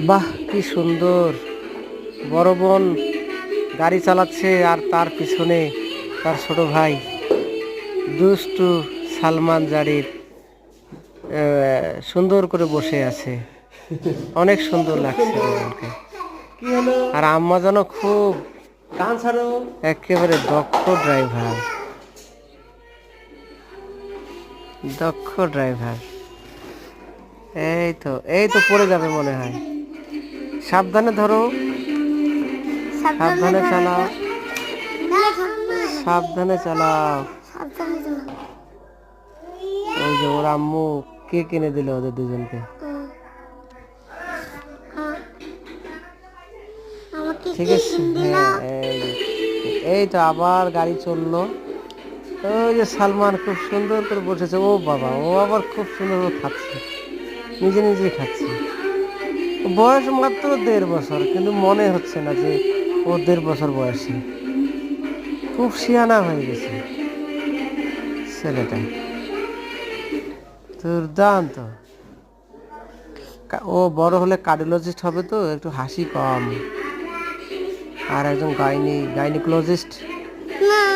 বাহ, কি সুন্দর! বড় বোন গাড়ি চালাচ্ছে আর তার পিছনে তার ছোট ভাই দুষ্টু সালমান জারির সুন্দর করে বসে আছে। অনেক সুন্দর লাগছে দুজনকে। কি হলো? আর আম্মা যেন খুব কান ছাড়ো। একেবারে দক্ষ ড্রাইভার, দক্ষ ড্রাইভার। এই তো পড়ে যাবে মনে হয়। সাবধানে ধরো, সাবধানে সাবধানে ধরো। চালাও, না, সাবধানে ধরো। সাবধানে চালাও। সাবধানে ধরো। ওই যে ওর আম্মু কে কিনে দিল ওদের দুজনকে। হুম, আ- আমাকে ঠিক কি আছে, হিন্দি না? হ্যাঁ। এই তো আবার গাড়ি চললো। ওই যে সালমান খুব সুন্দর করে বসেছে। ও বাবা, ও আবার খুব সুন্দর করে খাচ্ছে, নিজে নিজেই খাচ্ছে। বয়স মাত্র 1.5 বছর, কিন্তু মনে হচ্ছে না যে ও 1.5 বছর বয়সী। খুব শিয়ানা হয়ে গেছে ছেলেটা, দুর্দান্ত। ও বড় হলে কার্ডিওলজিস্ট হবে, তো একটু হাসি কম। আর একজন গাইনিকোলজিস্ট না,